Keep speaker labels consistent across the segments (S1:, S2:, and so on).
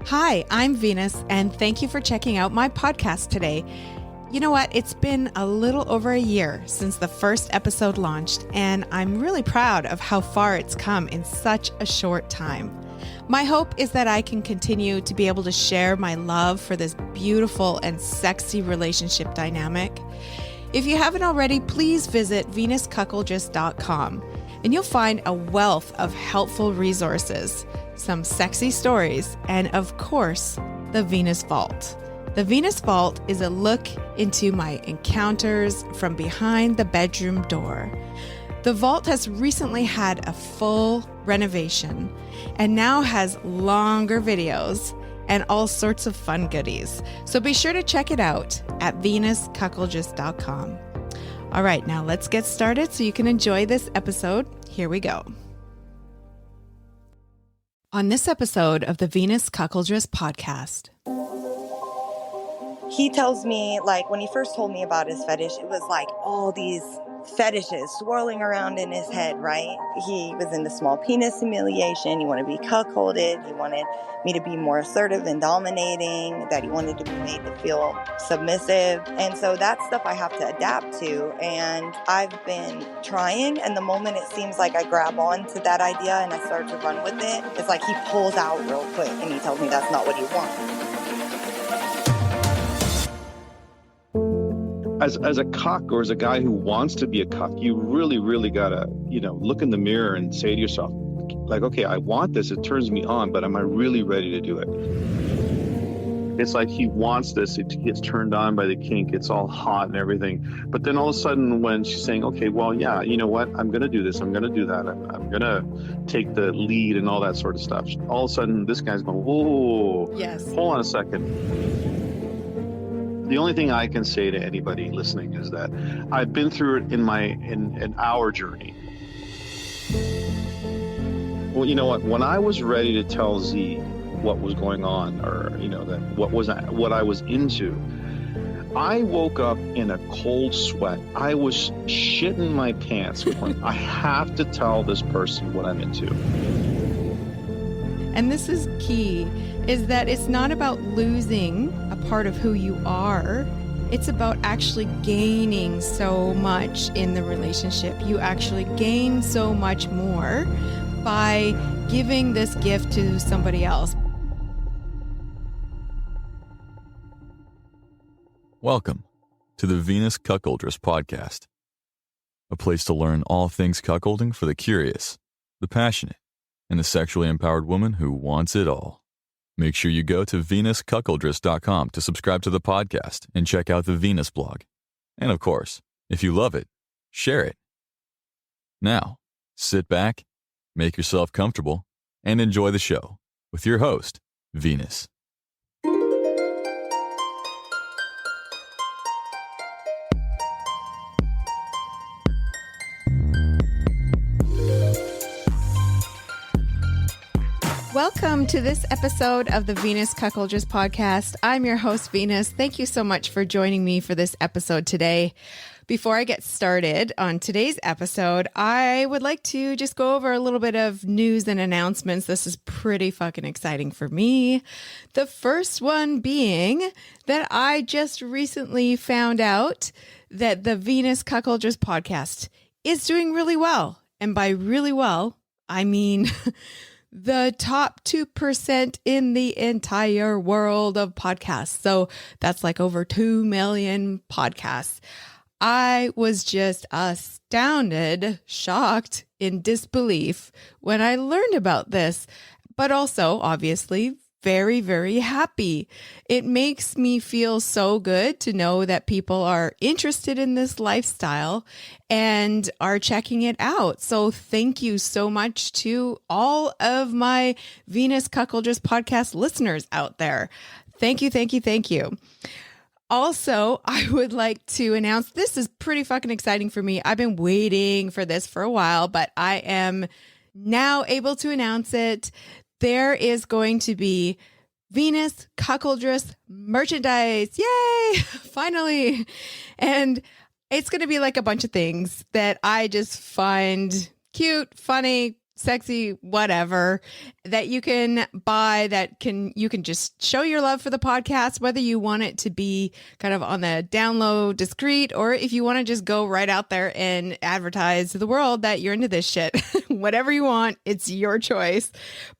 S1: Hi, I'm Venus, and thank you for checking out my podcast today. You know what? It's been a little over a year since the first episode launched, and I'm really proud of how far it's come in such a short time. My hope is that I can continue to be able to share my love for this beautiful and sexy relationship dynamic. If you haven't already, please visit venuscuckoldress.com, and you'll find a wealth of helpful resources, some sexy stories, and of course, the Venus Vault. The Venus Vault is a look into my encounters from behind the bedroom door. The vault has recently had a full renovation and now has longer videos and all sorts of fun goodies. So be sure to check it out at venuscuckoldress.com. All right, now let's get started so you can enjoy this episode. Here we go. On this episode of the Venus Cuckoldress podcast.
S2: He tells me, like, when he first told me about his fetish, it was like all these fetishes swirling around in his head, right? He was into small penis humiliation. He wanted to be cuckolded. He wanted me to be more assertive and dominating, that he wanted to be made to feel submissive. And so that's stuff I have to adapt to. And I've been trying, and the moment it seems like I grab on to that idea and I start to run with it, it's like he pulls out real quick and he tells me that's not what he wants.
S3: As a cuck, or as a guy who wants to be a cuck, you really gotta, look in the mirror and say to yourself, like, okay, I want this, it turns me on, but am I really ready to do it? It's like he wants this, it gets turned on by the kink, it's all hot and everything. But then all of a sudden when she's saying, okay, well, yeah, you know what, I'm gonna do this, I'm gonna do that, I'm gonna take the lead and all that sort of stuff. All of a sudden this guy's going, whoa,
S1: yes,
S3: hold on a second. The only thing I can say to anybody listening is that I've been through it in our journey. Well, you know what? When I was ready to tell Z what was going on, or that what I was into, I woke up in a cold sweat. I was shitting my pants. Going, I have to tell this person what I'm into.
S1: And this is key, is that it's not about losing a part of who you are. It's about actually gaining so much in the relationship. You actually gain so much more by giving this gift to somebody else.
S4: Welcome to the Venus Cuckoldress podcast, a place to learn all things cuckolding for the curious, the passionate, and the sexually empowered woman who wants it all. Make sure you go to venuscuckoldress.com to subscribe to the podcast and check out the Venus blog. And of course, if you love it, share it. Now, sit back, make yourself comfortable, and enjoy the show with your host, Venus.
S1: Welcome to this episode of the Venus Cuckoldress podcast. I'm your host, Venus. Thank you so much for joining me for this episode today. Before I get started on today's episode, I would like to just go over a little bit of news and announcements. This is pretty fucking exciting for me. The first one being that I just recently found out that the Venus Cuckoldress podcast is doing really well. And by really well, I mean the top 2% in the entire world of podcasts. So that's like over 2 million podcasts. I was just astounded, shocked, in disbelief when I learned about this, but also obviously very, very happy. It makes me feel so good to know that people are interested in this lifestyle and are checking it out. So thank you so much to all of my Venus Cuckoldress podcast listeners out there. Thank you, thank you, thank you. Also, I would like to announce, this is pretty fucking exciting for me. I've been waiting for this for a while, but I am now able to announce it. There is going to be Venus Cuckoldress merchandise. Yay! Finally. And it's going to be like a bunch of things that I just find cute, funny, sexy, whatever that you can buy you can just show your love for the podcast, whether you want it to be kind of on the down low discreet, or if you want to just go right out there and advertise to the world that you're into this shit. Whatever you want, it's your choice.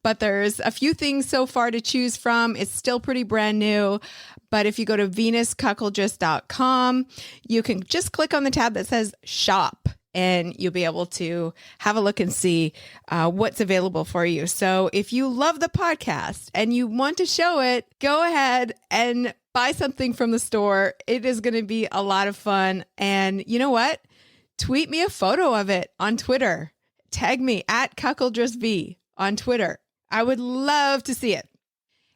S1: But there's a few things so far to choose from. It's still pretty brand new. But if you go to venuscuckoldress.com, you can just click on the tab that says shop, and you'll be able to have a look and see what's available for you. So if you love the podcast and you want to show it, go ahead and buy something from the store. It is going to be a lot of fun. And you know what? Tweet me a photo of it on Twitter. Tag me at cuckoldressv on Twitter. I would love to see it.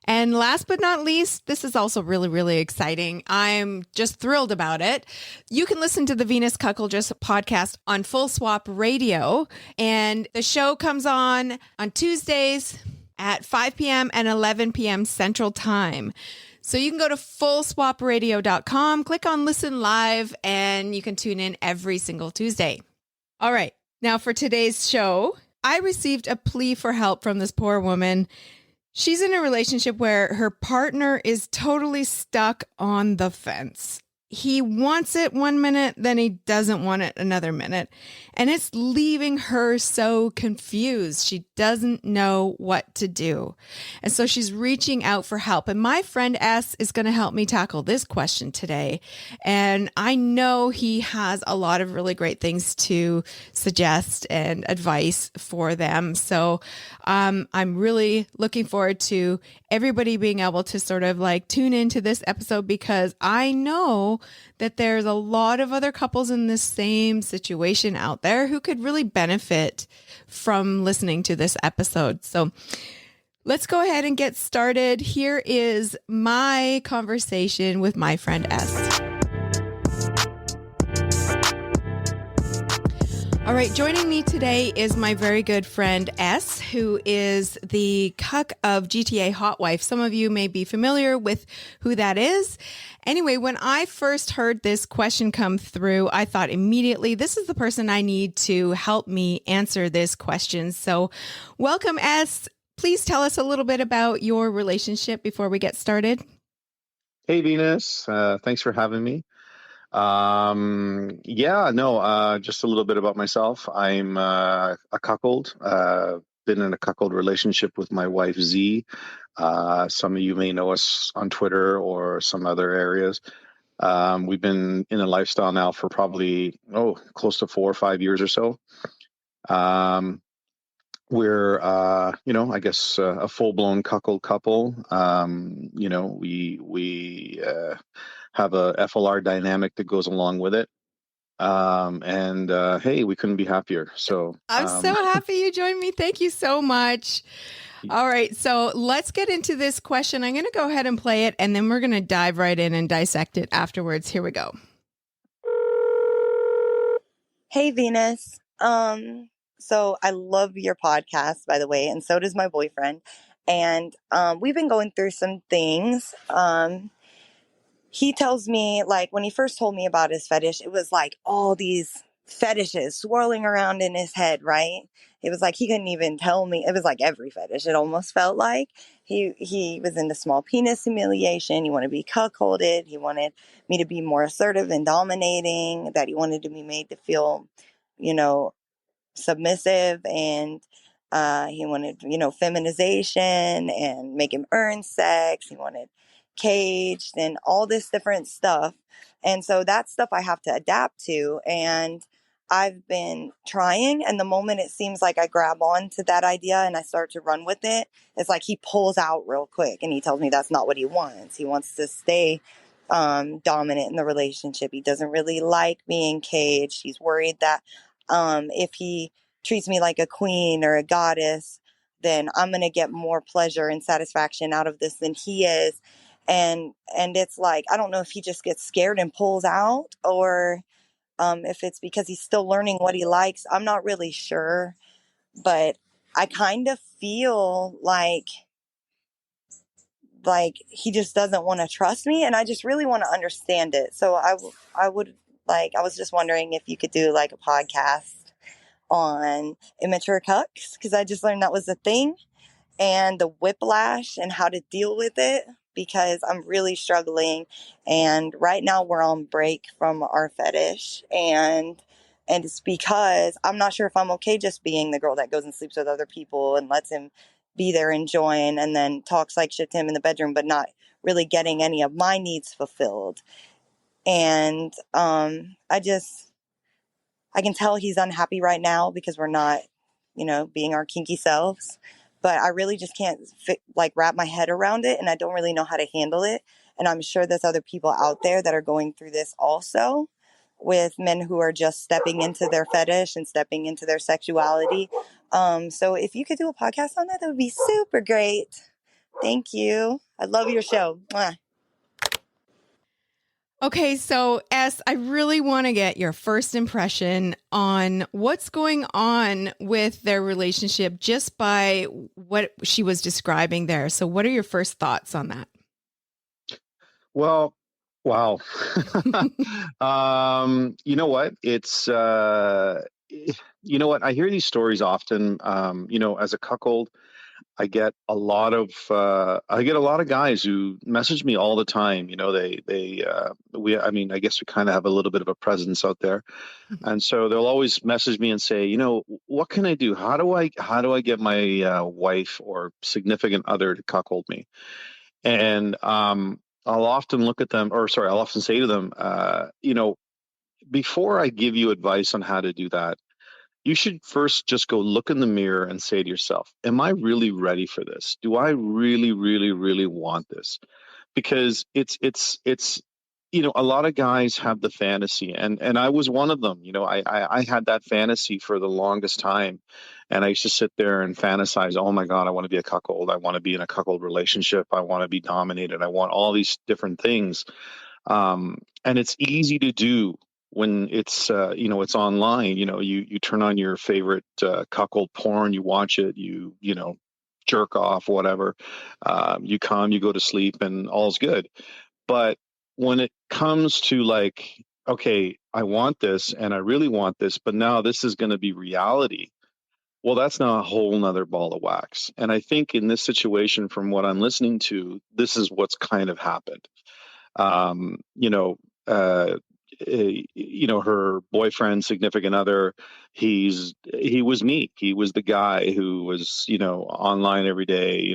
S1: And last but not least, this is also really, really exciting. I'm just thrilled about it. You can listen to the Venus Cuckoldress podcast on Full Swap Radio. And the show comes on Tuesdays at 5 p.m. and 11 p.m. Central Time. So you can go to fullswapradio.com, click on Listen Live, and you can tune in every single Tuesday. All right. Now for today's show, I received a plea for help from this poor woman. She's in a relationship where her partner is totally stuck on the fence. He wants it one minute, then he doesn't want it another minute. And it's leaving her so confused. She doesn't know what to do. And so she's reaching out for help. And my friend S is going to help me tackle this question today. And I know he has a lot of really great things to suggest and advice for them. So I'm really looking forward to everybody being able to sort of like tune into this episode, because I know that there's a lot of other couples in this same situation out there who could really benefit from listening to this episode. So let's go ahead and get started. Here is my conversation with my friend S. All right, joining me today is my very good friend S, who is the cuck of GTA Hot Wife. Some of you may be familiar with who that is. Anyway, when I first heard this question come through, I thought immediately, this is the person I need to help me answer this question. So welcome, S. Please tell us a little bit about your relationship before we get started.
S3: Hey, Venus. Thanks for having me. Just a little bit about myself. I'm a cuckold. Been in a cuckold relationship with my wife, Z. Some of you may know us on Twitter or some other areas. We've been in a lifestyle now for probably, close to 4 or 5 years or so. We're, I guess a full-blown cuckold couple. We have a FLR dynamic that goes along with it. Hey, we couldn't be happier. So
S1: I'm so happy you joined me. Thank you so much. All right. So let's get into this question. I'm going to go ahead and play it, and then we're going to dive right in and dissect it afterwards. Here we go.
S2: Hey, Venus. So I love your podcast, by the way, and so does my boyfriend. And we've been going through some things. He tells me, like, when he first told me about his fetish, it was like all these fetishes swirling around in his head, right? It was like he couldn't even tell me. It was like every fetish. It almost felt like he was into small penis humiliation. He wanted to be cuckolded. He wanted me to be more assertive and dominating, that he wanted to be made to feel, submissive, and he wanted, feminization and make him earn sex. He wanted caged and all this different stuff. And so that stuff I have to adapt to. And I've been trying. And the moment it seems like I grab on to that idea and I start to run with it, it's like he pulls out real quick and he tells me that's not what he wants. He wants to stay dominant in the relationship. He doesn't really like being caged. He's worried that if he treats me like a queen or a goddess, then I'm going to get more pleasure and satisfaction out of this than he is. And it's like, I don't know if he just gets scared and pulls out, or if it's because he's still learning what he likes. I'm not really sure, but I kind of feel like he just doesn't want to trust me, and I just really want to understand it. So I was just wondering if you could do like a podcast on immature cucks because I just learned that was a thing, and the whiplash and how to deal with it because I'm really struggling. And right now we're on break from our fetish, and it's because I'm not sure if I'm okay just being the girl that goes and sleeps with other people and lets him be there enjoying and then talks like shit to him in the bedroom, but not really getting any of my needs fulfilled. And I can tell he's unhappy right now because we're not, being our kinky selves. But I really just can't wrap my head around it, and I don't really know how to handle it. And I'm sure there's other people out there that are going through this also, with men who are just stepping into their fetish and stepping into their sexuality. So if you could do a podcast on that, that would be super great. Thank you. I love your show. Mwah.
S1: Okay, so S, I really want to get your first impression on what's going on with their relationship just by what she was describing there. So what are your first thoughts on that?
S3: Well, wow. You know what? You know what? I hear these stories often. As a cuckold, I get a lot of guys who message me all the time. I mean, I guess we kind of have a little bit of a presence out there, and so they'll always message me and say, what can I do? How do I get my wife or significant other to cuckold me? And I'll often I'll often say to them, before I give you advice on how to do that, you should first just go look in the mirror and say to yourself, am I really ready for this? Do I really, really, really want this? Because it's a lot of guys have the fantasy, and I was one of them. I had that fantasy for the longest time, and I used to sit there and fantasize, oh my God, I want to be a cuckold. I want to be in a cuckold relationship. I want to be dominated. I want all these different things. And it's easy to do when it's online. You turn on your favorite cuckold porn, you watch it, you jerk off, whatever. You go to sleep, and all's good. But when it comes to okay, I want this and I really want this, but now this is going to be reality. Well, that's now a whole nother ball of wax. And I think in this situation, from what I'm listening to, this is what's kind of happened. Um, you know, uh, her boyfriend, significant other, he was me. He was the guy who was, online every day,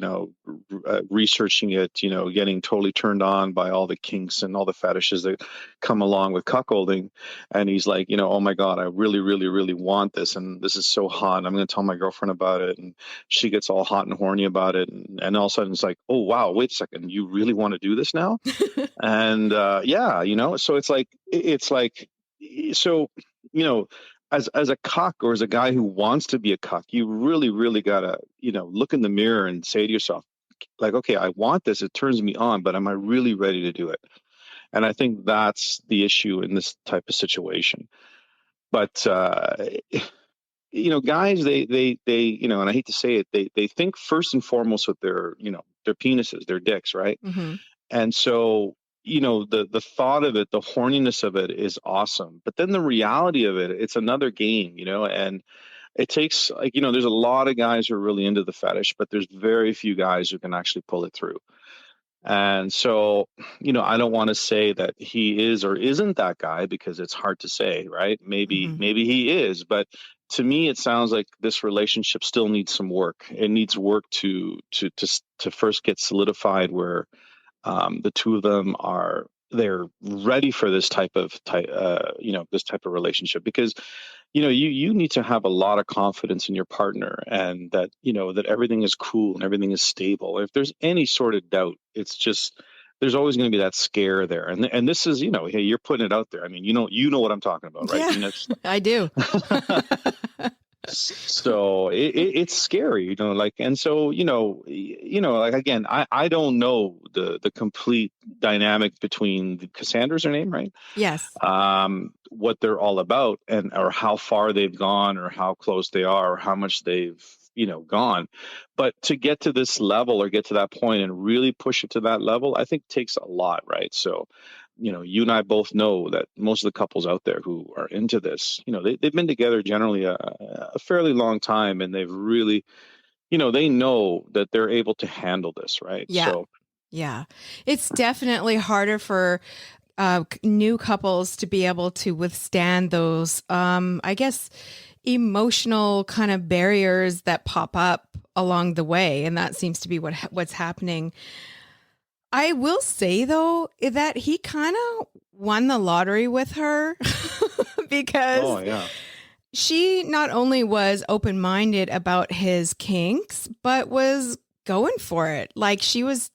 S3: researching it, getting totally turned on by all the kinks and all the fetishes that come along with cuckolding. And he's like, oh my God, I really, really, really want this. And this is so hot. I'm going to tell my girlfriend about it. And she gets all hot and horny about it. And all of a sudden it's like, oh, wow, wait a second. You really want to do this now? And so as a cuck, or as a guy who wants to be a cuck, you really, really gotta, look in the mirror and say to yourself, like, okay, I want this, it turns me on, but am I really ready to do it? And I think that's the issue in this type of situation. But guys, they and I hate to say it, they think first and foremost with their penises, their dicks, right?
S1: Mm-hmm.
S3: And so, the thought of it, the horniness of it is awesome. But then the reality of it, it's another game, and it takes there's a lot of guys who are really into the fetish, but there's very few guys who can actually pull it through. And so, I don't want to say that he is or isn't that guy, because it's hard to say, right? Maybe he is, but to me, it sounds like this relationship still needs some work. It needs work to first get solidified where the two of them they're ready for this type of relationship, because you need to have a lot of confidence in your partner, and that that everything is cool and everything is stable. If there's any sort of doubt, it's just there's always going to be that scare there. And this is hey, you're putting it out there. I mean, you know what I'm talking about, right?
S1: Yeah, I do.
S3: So it's scary, and so again, I don't know the complete dynamic between Cassandra's her name, right?
S1: Yes.
S3: What they're all about, or how far they've gone, or how close they are, or how much they've gone. But to get to this level or get to that point and really push it to that level, I think takes a lot, right? So, you and I both know that most of the couples out there who are into this, they've been together generally a fairly long time, and they've really, they know that they're able to handle this, right?
S1: Yeah.
S3: So,
S1: Yeah. It's definitely harder for new couples to be able to withstand those, I guess, emotional kind of barriers that pop up along the way. And that seems to be what's happening. I will say, though, that he kind of won the lottery with her because
S3: oh yeah,
S1: she not only was open-minded about his kinks, but was going for it. Like she's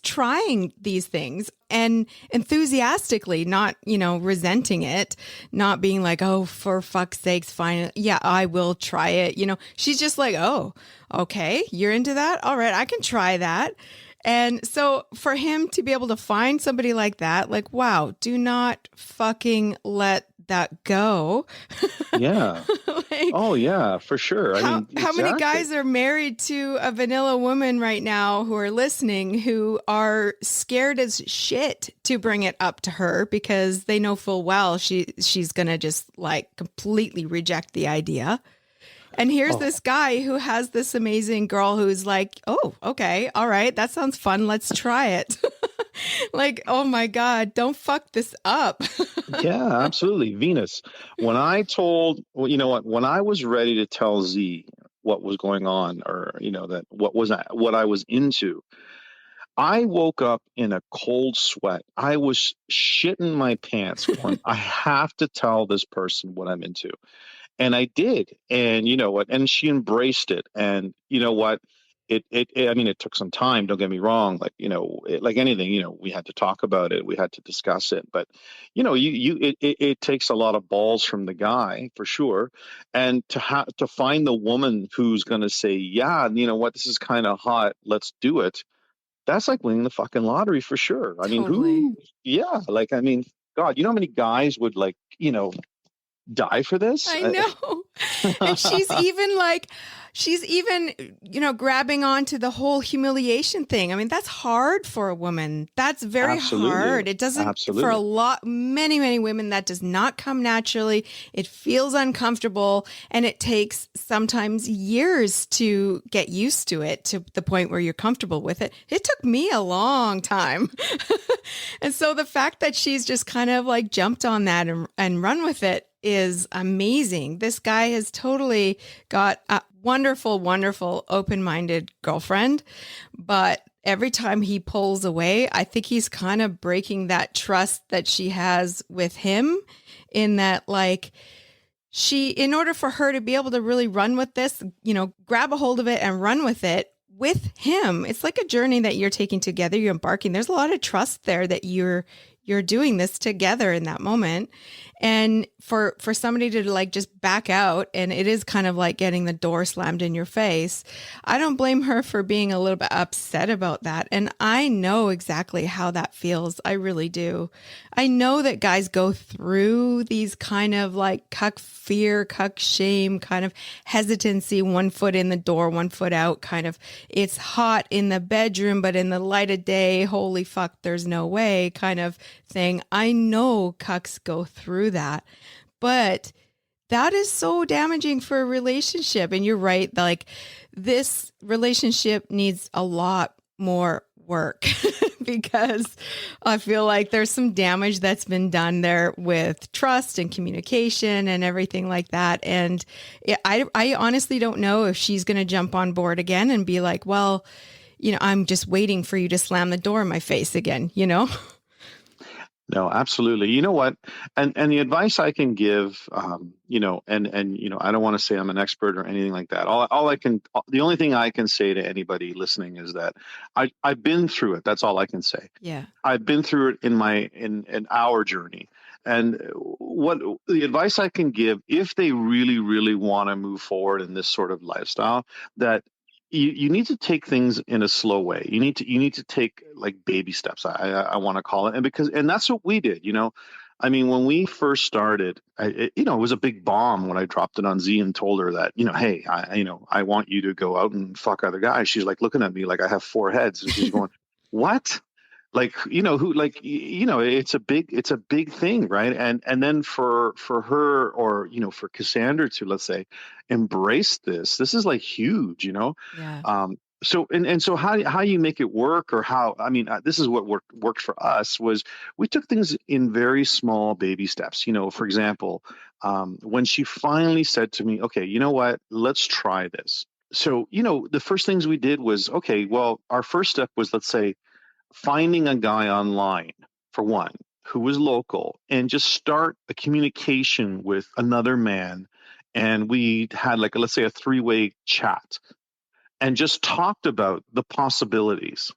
S1: trying these things and enthusiastically, not, resenting it, not being like, oh, for fuck's sakes, fine. Yeah, I will try it. She's just like, oh, okay, you're into that? All right, I can try that. And so for him to be able to find somebody like that, like, wow, do not fucking let that go.
S3: yeah. Oh yeah, for sure.
S1: How many guys are married to a vanilla woman right now who are listening who are scared as shit to bring it up to her because they know full well she's going to just like completely reject the idea. And here's this guy who has this amazing girl who's like, oh, okay, all right, that sounds fun. Let's try it. Like, oh my God, don't fuck this up.
S3: Yeah, absolutely. Venus, when I was ready to tell Z what was going on, or, that what I was into, I woke up in a cold sweat. I was shitting my pants going, I have to tell this person what I'm into. And I did. And you know what? And she embraced it. And you know what? It took some time. Don't get me wrong. Like, like anything, we had to talk about it. We had to discuss it. But, it takes a lot of balls from the guy for sure. And to find the woman who's going to say, yeah, you know what? This is kind of hot. Let's do it. That's like winning the fucking lottery for sure. I mean,
S1: Totally.
S3: God, you know how many guys would die for this?
S1: I know. And she's even grabbing onto the whole humiliation thing. I mean, that's hard for a woman. That's very hard. It doesn't, for many women, that does not come naturally. It feels uncomfortable, and it takes sometimes years to get used to it to the point where you're comfortable with it. It took me a long time. And so the fact that she's just kind of like jumped on that and run with it is amazing. This guy has totally got a wonderful, wonderful, open-minded girlfriend. But every time he pulls away, I think he's kind of breaking that trust that she has with him, in that, like, in order for her to be able to really run with this, grab a hold of it and run with it with him. It's like a journey that you're taking together. You're embarking. There's a lot of trust there that you're doing this together in that moment. And for somebody to like just back out, and it is kind of like getting the door slammed in your face. I don't blame her for being a little bit upset about that. And I know exactly how that feels. I really do. I know that guys go through these kind of like cuck fear, cuck shame, kind of hesitancy, 1 foot in the door, 1 foot out, kind of, it's hot in the bedroom, but in the light of day, holy fuck, there's no way kind of thing. I know cucks go through that, but that is so damaging for a relationship. And you're right, like, this relationship needs a lot more work because I feel like there's some damage that's been done there with trust and communication and everything like that. And I honestly don't know if she's going to jump on board again and be like, well, I'm just waiting for you to slam the door in my face again,
S3: No, absolutely. You know what? And the advice I can give, I don't want to say I'm an expert or anything like that. The only thing I can say to anybody listening is that I've been through it. That's all I can say.
S1: Yeah.
S3: I've been through it in our journey. And what the advice I can give, if they really, really want to move forward in this sort of lifestyle, that you need to take things in a slow way. You need to take like baby steps. I want to call it, and that's what we did. I mean, when we first started, it was a big bomb when I dropped it on Z and told her that, hey, I want you to go out and fuck other guys. She's like looking at me like I have four heads, and she's going, "What?" Like, it's a big thing, right? And then for her, or for Cassandra to, let's say, embrace this is like huge.
S1: Yeah.
S3: So so how you make it work, or how, I mean, this is what worked for us, was we took things in very small baby steps. For example, when she finally said to me, "Okay, you know what, let's try this." So the first things we did was, okay, well, our first step was, let's say, finding a guy online, for one, who was local, and just start a communication with another man. And we had, like, let's say, a three-way chat, and just talked about the possibilities.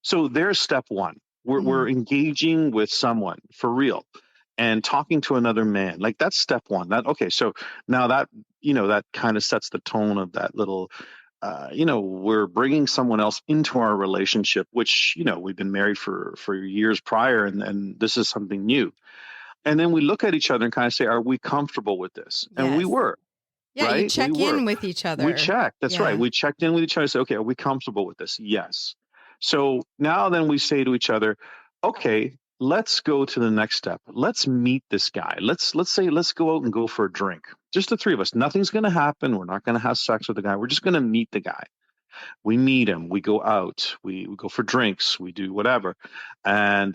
S3: So there's step one. We're engaging with someone for real and talking to another man. Like, that's step one. Okay. So now that, that kind of sets the tone of that little, we're bringing someone else into our relationship, which, we've been married for years prior, and this is something new. And then we look at each other and kind of say, are we comfortable with this? And we
S1: Yes.
S3: were.
S1: Yeah,
S3: right?
S1: you check in with each other.
S3: We checked. That's
S1: Yeah.
S3: right. We checked in with each other and said, okay, are we comfortable with this? Yes. So now then we say to each other, okay, let's go to the next step. Let's meet this guy. Let's go out and go for a drink. Just the three of us. Nothing's going to happen. We're not going to have sex with the guy. We're just going to meet the guy. We meet him. We go out. We go for drinks. We do whatever. And,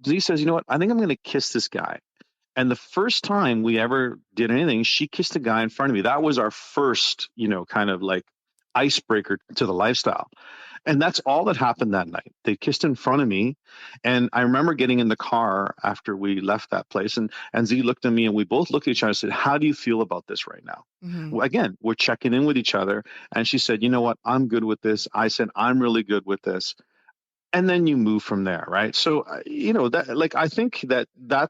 S3: Z says, you know what? I think I'm going to kiss this guy. And the first time we ever did anything, she kissed a guy in front of me. That was our first, kind of like icebreaker to the lifestyle. And that's all that happened that night. They kissed in front of me. And I remember getting in the car after we left that place, and Z looked at me, and we both looked at each other and said, how do you feel about this right now? Well, again, we're checking in with each other. And she said, you know what? I'm good with this. I said, I'm really good with this. And then you move from there, right? So, that, like, I think that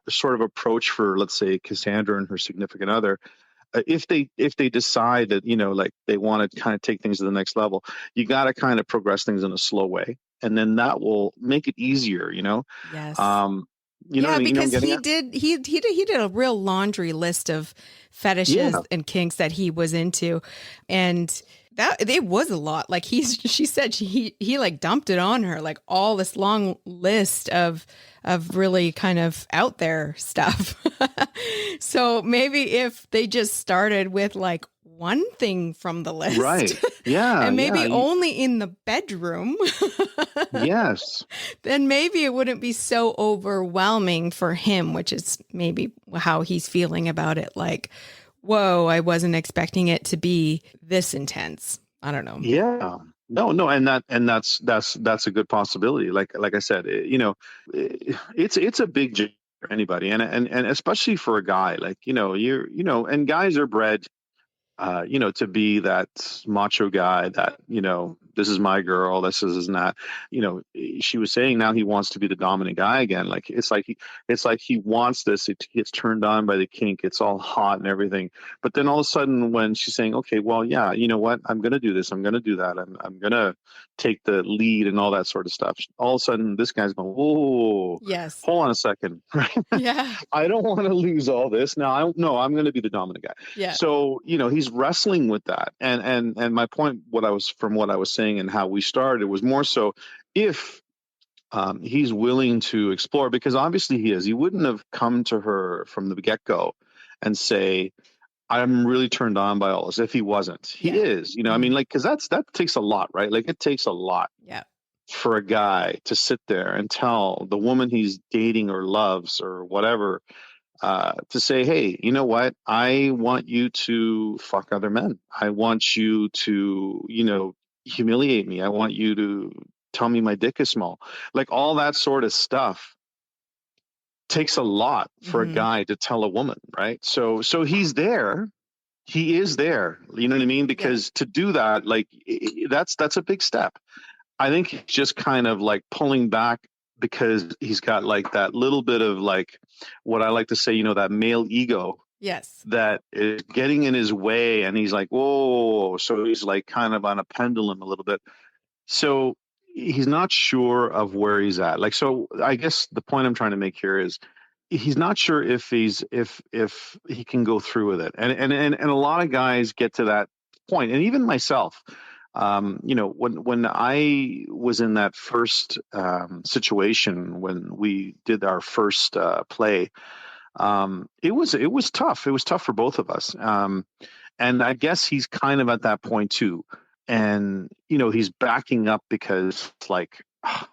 S3: sort of approach for, let's say, Cassandra and her significant other, if they decide that, like, they want to kind of take things to the next level, you got to kind of progress things in a slow way, and then that will make it easier,
S1: Yes.
S3: Because
S1: he did a real laundry list of fetishes and kinks that he was into, and that it was a lot. Like, she said he like dumped it on her, like all this long list of really kind of out there stuff. So maybe if they just started with like one thing from the list,
S3: right? Yeah,
S1: and maybe only in the bedroom.
S3: Yes.
S1: Then maybe it wouldn't be so overwhelming for him, which is maybe how he's feeling about it. Like, whoa, I wasn't expecting it to be this intense. I don't know.
S3: Yeah. No, and that's a good possibility. Like I said, it's a big job for anybody, and especially for a guy. Like, and guys are bred, to be that macho guy that, this is my girl, this is not, she was saying now he wants to be the dominant guy again. Like, it's like he wants this. It gets turned on by the kink. It's all hot and everything. But then all of a sudden, when she's saying, okay, well, yeah, you know what? I'm going to do this. I'm going to do that. I'm going to take the lead and all that sort of stuff. All of a sudden, this guy's going, whoa,
S1: yes,
S3: hold on a second.
S1: Yeah.
S3: I don't want to lose all this. I'm going to be the dominant guy.
S1: Yeah.
S3: So, he's wrestling with that. And my point, what I was saying and how we started, was more so if he's willing to explore, because obviously he is. He wouldn't have come to her from the get-go and say, I'm really turned on by all this, if he wasn't. He is, I mean, like, because that takes a lot, right? Like, it takes a lot for a guy to sit there and tell the woman he's dating or loves or whatever, to say, hey, you know what? I want you to fuck other men. I want you to, humiliate me. I want you to tell me my dick is small. Like, all that sort of stuff takes a lot for a guy to tell a woman, right? So he's there. He is there. You know what I mean? Because to do that, like, that's a big step. I think he's just kind of like pulling back because he's got like that little bit of like, what I like to say, that male ego.
S1: Yes.
S3: That is getting in his way, and he's like, whoa. So he's like kind of on a pendulum a little bit. So he's not sure of where he's at. Like, so I guess the point I'm trying to make here is he's not sure if he can go through with it, and a lot of guys get to that point, and even myself. When I was in that first situation when we did our first play, it was tough. It was tough for both of us. And I guess he's kind of at that point too. And, he's backing up because like,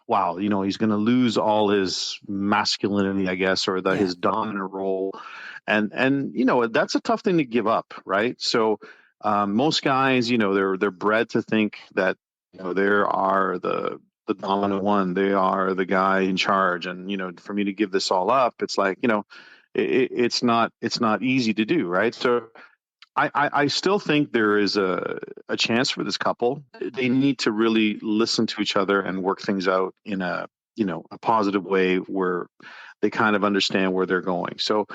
S3: wow, he's going to lose all his masculinity, I guess, or his dominant role. And, that's a tough thing to give up. Right. So, most guys, they're bred to think that, they are the dominant one. They are the guy in charge. And, for me to give this all up, it's like, it's not easy to do. Right. So, I still think there is a chance for this couple. They need to really listen to each other and work things out in a positive way where they kind of understand where they're going. So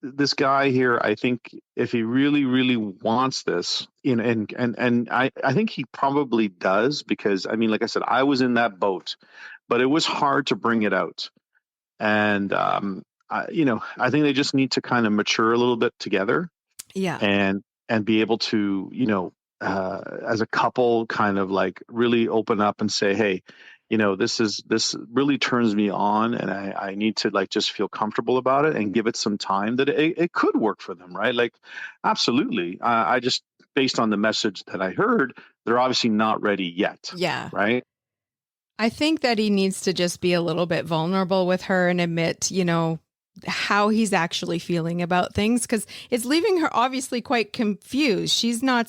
S3: this guy here, I think if he really, really wants this, and I think he probably does, because I mean, like I said, I was in that boat, but it was hard to bring it out. And, I think they just need to kind of mature a little bit together.
S1: Yeah.
S3: And be able to, as a couple, kind of like really open up and say, hey, this really turns me on, and I need to like just feel comfortable about it and give it some time that it could work for them, right? Like, absolutely. I just, based on the message that I heard, they're obviously not ready yet.
S1: Yeah.
S3: Right.
S1: I think that he needs to just be a little bit vulnerable with her and admit, how he's actually feeling about things, because it's leaving her obviously quite confused. She's not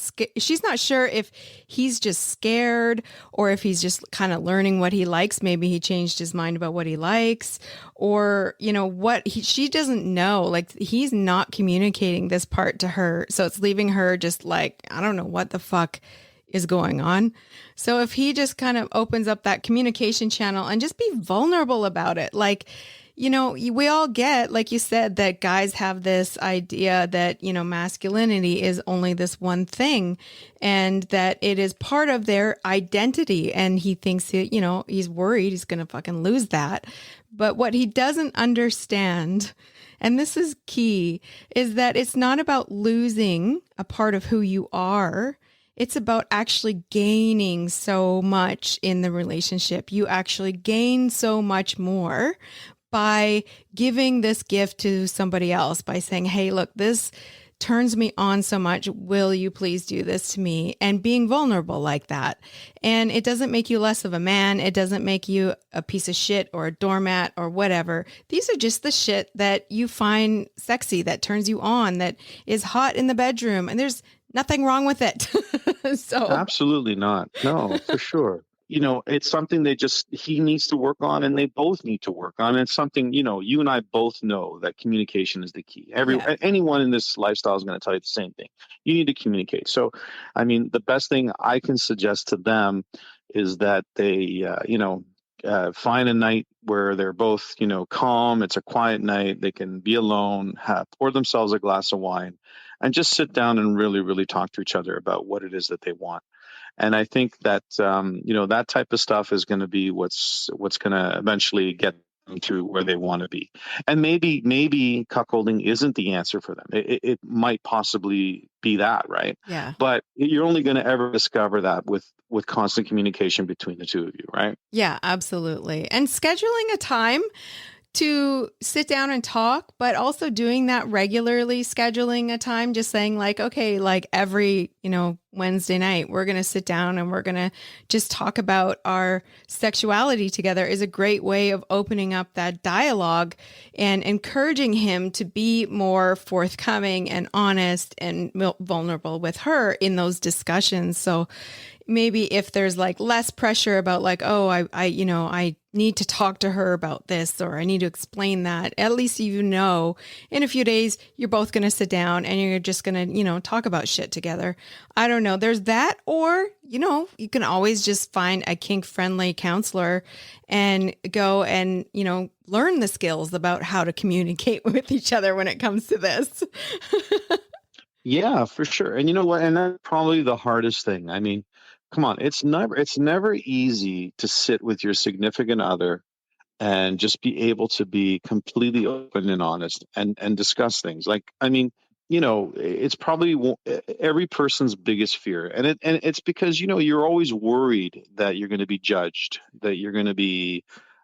S1: sure if he's just scared or if he's just kind of learning what he likes. Maybe he changed his mind about what he likes, or she doesn't know. Like, he's not communicating this part to her, so it's leaving her just like, I don't know what the fuck is going on. So if he just kind of opens up that communication channel and just be vulnerable about it, like, we all get, like you said, that guys have this idea that, masculinity is only this one thing, and that it is part of their identity. And he thinks, he's worried he's going to fucking lose that. But what he doesn't understand, and this is key, is that it's not about losing a part of who you are. It's about actually gaining so much in the relationship. You actually gain so much more by giving this gift to somebody else, by saying, hey, look, this turns me on so much. Will you please do this to me? And being vulnerable like that. And it doesn't make you less of a man. It doesn't make you a piece of shit or a doormat or whatever. These are just the shit that you find sexy, that turns you on, that is hot in the bedroom. And there's nothing wrong with it. So
S3: Absolutely not. No, for sure. It's something he needs to work on, and they both need to work on. It's something, you and I both know that communication is the key. Anyone in this lifestyle is going to tell you the same thing. You need to communicate. So, I mean, the best thing I can suggest to them is that they, find a night where they're both, calm. It's a quiet night. They can be alone, pour themselves a glass of wine, and just sit down and really, really talk to each other about what it is that they want. And I think that, that type of stuff is going to be what's going to eventually get them to where they want to be. And maybe cuckolding isn't the answer for them. It might possibly be that, right?
S1: Yeah.
S3: But you're only going to ever discover that with constant communication between the two of you, right?
S1: Yeah, absolutely. And scheduling a time to sit down and talk, but also doing that regularly, scheduling a time, just saying like, okay, like every, Wednesday night, we're going to sit down and we're going to just talk about our sexuality together, is a great way of opening up that dialogue and encouraging him to be more forthcoming and honest and vulnerable with her in those discussions. So maybe if there's like less pressure about like, oh, I need to talk to her about this, or I need to explain that, at least, in a few days, you're both going to sit down and you're just going to, talk about shit together. I don't know. There's that, or, you can always just find a kink friendly counselor and go and, learn the skills about how to communicate with each other when it comes to this.
S3: Yeah, for sure. And you know what? And that's probably the hardest thing. I mean, come on, it's never easy to sit with your significant other and just be able to be completely open and honest and discuss things. Like, I mean, it's probably every person's biggest fear. And it's because, you're always worried that you're going to be judged, that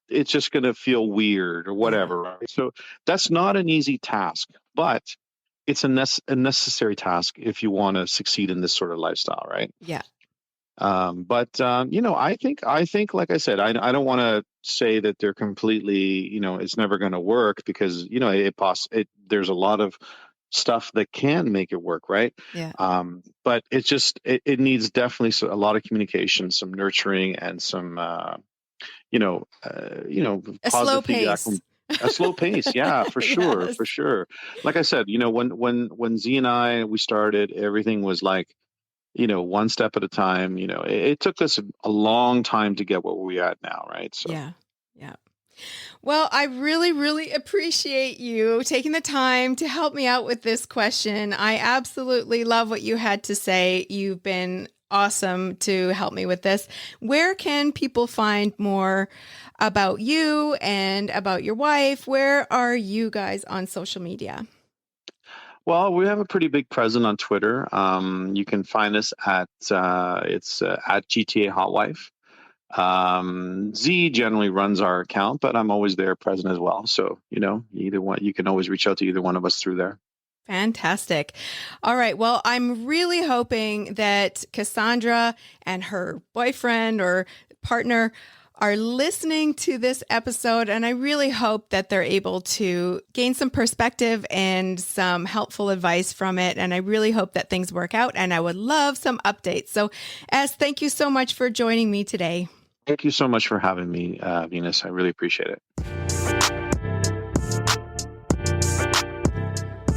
S3: it's just going to feel weird or whatever. Right? So that's not an easy task, but it's a necessary task if you want to succeed in this sort of lifestyle. Right.
S1: Yeah.
S3: I think, like I said, I don't want to say that they're completely, it's never going to work, because, there's a lot of stuff that can make it work. Right.
S1: Yeah.
S3: But it's just, it needs definitely a lot of communication, some nurturing, and some,
S1: a
S3: positive
S1: slow
S3: feedback
S1: pace.
S3: A slow pace. Yeah, for sure.
S1: Yes.
S3: For sure. Like I said, when Z and we started, everything was like, one step at a time. It took us a long time to get where we're at now. Right. So,
S1: Yeah. Yeah. Well, I really, really appreciate you taking the time to help me out with this question. I absolutely love what you had to say. You've been awesome to help me with this. Where can people find more about you and about your wife? Where are you guys on social media?
S3: Well, we have a pretty big presence on Twitter. You can find us at GTA Hot Wife. Z generally runs our account, but I'm always there present as well. So, either one, you can always reach out to either one of us through there.
S1: Fantastic. All right. Well, I'm really hoping that Cassandra and her boyfriend or partner are listening to this episode, and I really hope that they're able to gain some perspective and some helpful advice from it. And I really hope that things work out, and I would love some updates. So, thank you so much for joining me today.
S3: Thank you so much for having me, Venus. I really appreciate it.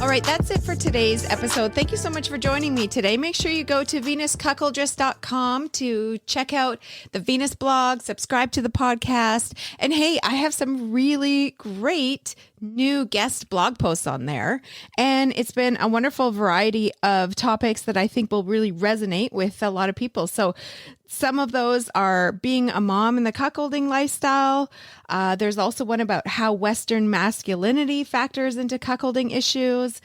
S1: All right, that's it for today's episode. Thank you so much for joining me today. Make sure you go to venuscuckoldress.com to check out the Venus blog, subscribe to the podcast. And hey, I have some really great new guest blog posts on there. And it's been a wonderful variety of topics that I think will really resonate with a lot of people. So some of those are being a mom in the cuckolding lifestyle. There's also one about how Western masculinity factors into cuckolding issues,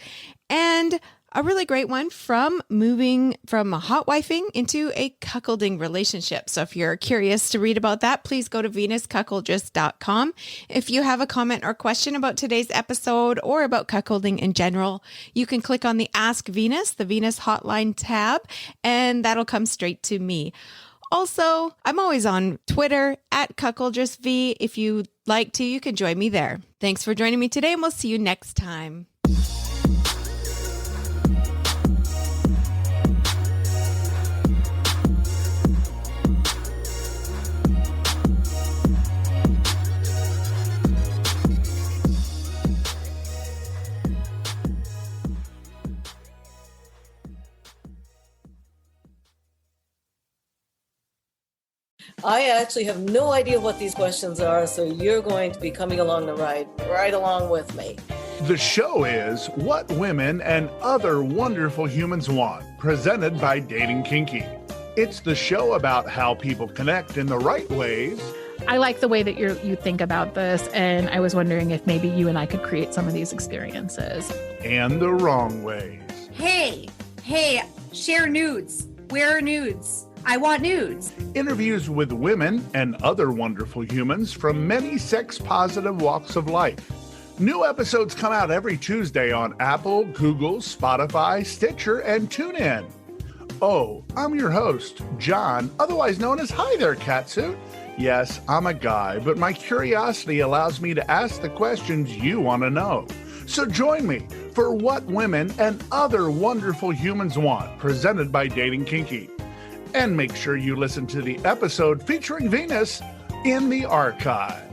S1: and a really great one from moving from a hot wifing into a cuckolding relationship. So if you're curious to read about that, please go to venuscuckoldress.com. If you have a comment or question about today's episode or about cuckolding in general, you can click on the Ask Venus, the Venus Hotline tab, and that'll come straight to me. Also, I'm always on Twitter at CuckoldressV. If you'd like to, you can join me there. Thanks for joining me today, and we'll see you next time.
S5: I actually have no idea what these questions are, so you're going to be coming along the ride right along with me.
S6: The show is What Women and Other Wonderful Humans Want, presented by Dating Kinky. It's the show about how people connect in the right ways.
S7: I like the way that you think about this, and I was wondering if maybe you and I could create some of these experiences.
S6: And the wrong ways.
S8: Hey, share nudes. Where are nudes? I want nudes.
S6: Interviews with women and other wonderful humans from many sex-positive walks of life. New episodes come out every Tuesday on Apple, Google, Spotify, Stitcher, and TuneIn. Oh, I'm your host, John, otherwise known as Hi There, Catsuit. Yes, I'm a guy, but my curiosity allows me to ask the questions you want to know. So join me for What Women and Other Wonderful Humans Want, presented by Dating Kinky. And make sure you listen to the episode featuring Venus in the archive.